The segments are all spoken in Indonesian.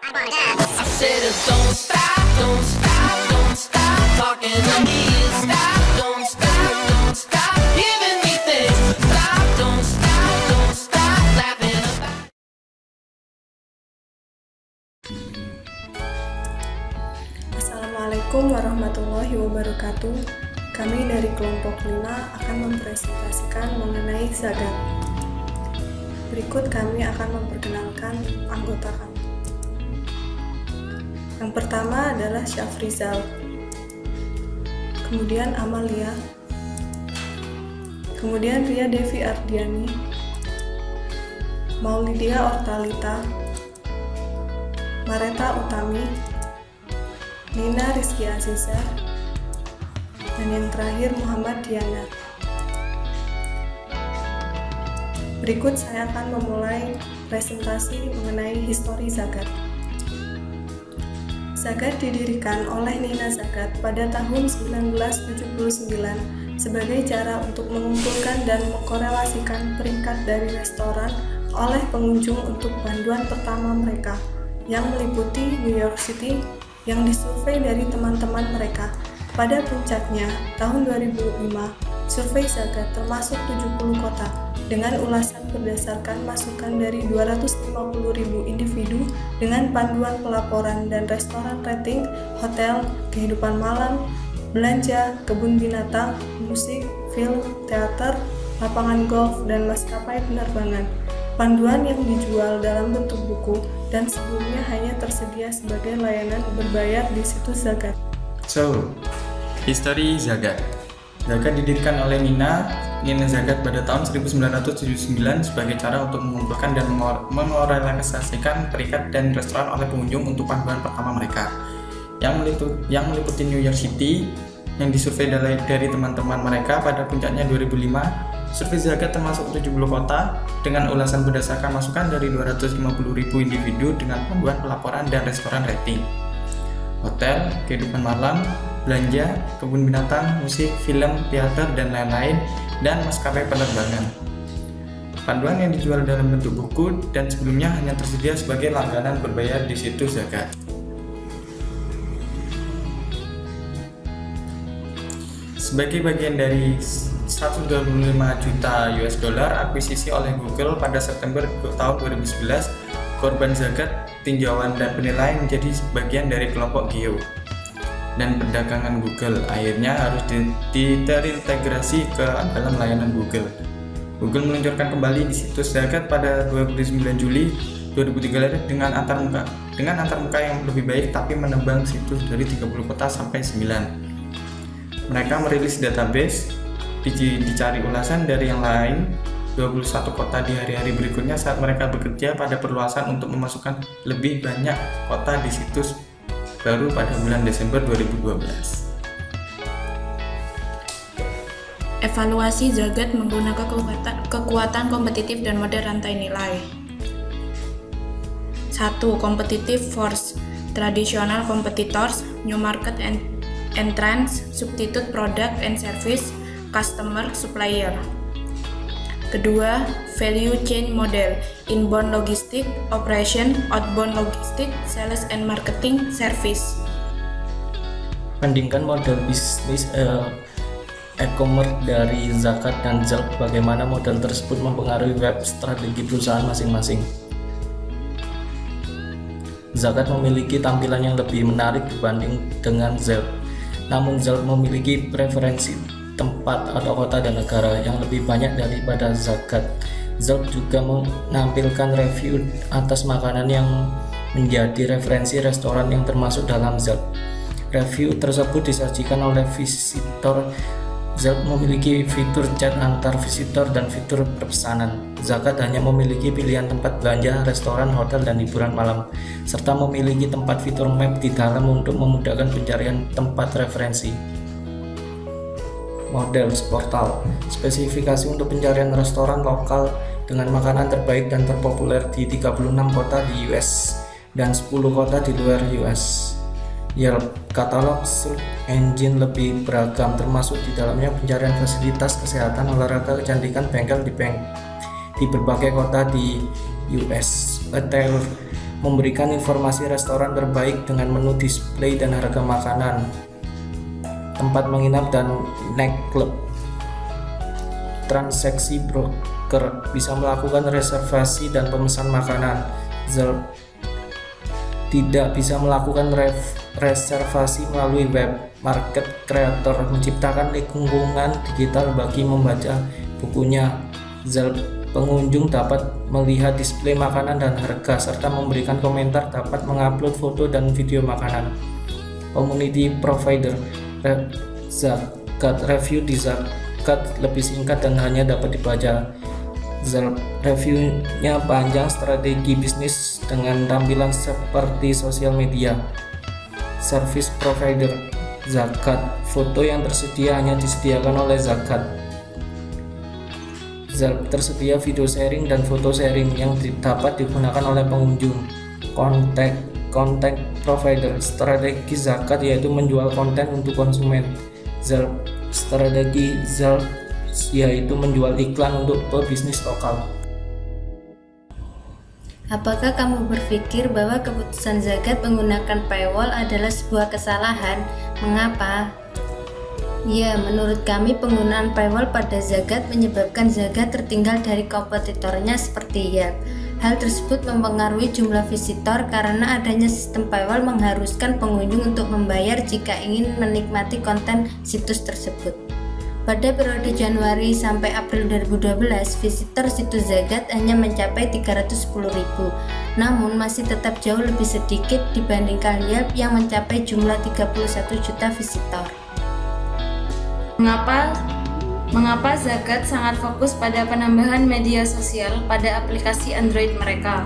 I said, don't stop, don't stop, don't stop talking to me. Don't stop giving me things. Don't stop laughing about. Assalamualaikum warahmatullahi wabarakatuh. Kami dari kelompok 5 akan mempresentasikan mengenai zakat. Berikut kami akan memperkenalkan anggota kami. Yang pertama adalah Syafrizal, kemudian Amalia, kemudian Ria Devi Ardiani, Maulidia Ortalita, Mareta Utami, Nina Rizky Aziza, dan yang terakhir Muhammad Diana. Berikut saya akan memulai presentasi mengenai histori zakat. Zakat didirikan oleh Nina Zakat pada tahun 1979 sebagai cara untuk mengumpulkan dan mengkorelasikan peringkat dari restoran oleh pengunjung untuk panduan pertama mereka yang meliputi New York City yang disurvei dari teman-teman mereka. Pada puncaknya, tahun 2005, survei zakat termasuk 70 kota dengan ulasan berdasarkan masukan dari 250.000 individu dengan panduan pelaporan dan restoran rating, hotel, kehidupan malam, belanja, kebun binatang, musik, film, teater, lapangan golf, dan maskapai penerbangan. Panduan yang dijual dalam bentuk buku dan sebelumnya hanya tersedia sebagai layanan berbayar di situs zakat. So, histori zakat. Zakat didirikan oleh Nina Zakat pada tahun 1979 sebagai cara untuk mengumpulkan dan mengorganisasikan peringkat dan restoran oleh pengunjung untuk panduan pertama mereka yang meliputi New York City yang disurvei dari teman-teman mereka. Pada puncaknya 2005, survei zakat termasuk 70 kota dengan ulasan berdasarkan masukan dari 250.000 individu dengan panduan pelaporan dan restoran rating, hotel, kehidupan malam, belanja, kebun binatang, musik, film, teater, dan lain-lain, dan maskapai penerbangan. Panduan yang dijual dalam bentuk buku dan sebelumnya hanya tersedia sebagai langganan berbayar di situs zakat. Sebagai bagian dari 125 juta US dollar akuisisi oleh Google pada September tahun 2011, korban zakat, tinjauan, dan penilaian menjadi bagian dari kelompok Geo dan perdagangan Google akhirnya harus terintegrasi ke dalam layanan Google. Google meluncurkan kembali di situs zakat pada 29 Juli 2003 dengan antar muka yang lebih baik, tapi menembang situs dari 30 kota sampai 9. Mereka merilis database dicari ulasan dari yang lain 21 kota di hari-hari berikutnya saat mereka bekerja pada perluasan untuk memasukkan lebih banyak kota di situs baru pada bulan Desember 2012. Evaluasi zakat menggunakan kekuatan kompetitif dan model rantai nilai. 1. Competitive force, traditional competitors, new market entrants, substitute product and service, customer, supplier. Kedua, value chain model, inbound logistic, operation, outbound logistic, sales and marketing, service. Bandingkan model bisnis e-commerce dari zakat dan Zalp, bagaimana model tersebut mempengaruhi web strategi perusahaan masing-masing. Zakat memiliki tampilan yang lebih menarik dibanding dengan Zalp, namun Zalp memiliki preferensi tempat atau kota dan negara yang lebih banyak daripada zakat. Zalp juga menampilkan review atas makanan yang menjadi referensi restoran yang termasuk dalam Zalp. Review tersebut disajikan oleh visitor. Zalp memiliki fitur chat antar visitor dan fitur pesanan. Zakat hanya memiliki pilihan tempat belanja, restoran, hotel, dan hiburan malam, serta memiliki tempat fitur map di dalam untuk memudahkan pencarian tempat referensi. Model portal, spesifikasi untuk pencarian restoran lokal dengan makanan terbaik dan terpopuler di 36 kota di US dan 10 kota di luar US. Yelp, katalog search engine lebih beragam, termasuk di dalamnya pencarian fasilitas kesehatan, olahraga, kecantikan, bengkel di berbagai kota di US. memberikan informasi restoran terbaik dengan menu, display, dan harga makanan, tempat menginap, dan nightclub. Transaksi broker bisa melakukan reservasi dan pemesan makanan. Zilp tidak bisa melakukan reservasi melalui web. Market Creator menciptakan lingkungan digital bagi membaca bukunya. Zilp pengunjung dapat melihat display makanan dan harga serta memberikan komentar, dapat mengupload foto dan video makanan. Community Provider Zakat review di Zakat lebih singkat dan hanya dapat dibaca. Zilp reviewnya panjang, strategi bisnis dengan tampilan seperti sosial media. Service Provider Zakat, foto yang tersedia hanya disediakan oleh Zakat. Zilp tersedia video sharing dan foto sharing yang dapat digunakan oleh pengunjung. Content Provider, strategi Zakat yaitu menjual konten untuk konsumen. Zilp, strategi Zilp yaitu menjual iklan untuk pebisnis lokal. Apakah kamu berpikir bahwa keputusan Zakat menggunakan paywall adalah sebuah kesalahan? Mengapa? Ya, menurut kami penggunaan paywall pada Zakat menyebabkan Zakat tertinggal dari kompetitornya seperti Yelp. Hal tersebut mempengaruhi jumlah visitor karena adanya sistem paywall mengharuskan pengunjung untuk membayar jika ingin menikmati konten situs tersebut. Pada periode Januari sampai April 2012, visitor situs Zakat hanya mencapai 310.000, namun masih tetap jauh lebih sedikit dibandingkan Yelp yang mencapai jumlah 31 juta visitor. Mengapa Zakat sangat fokus pada penambahan media sosial pada aplikasi Android mereka?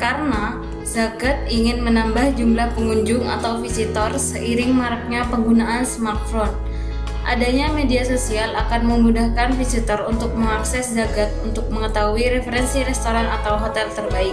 Karena Zakat ingin menambah jumlah pengunjung atau visitor seiring maraknya penggunaan smartphone. Adanya media sosial akan memudahkan visitor untuk mengakses Zakat untuk mengetahui referensi restoran atau hotel terbaik.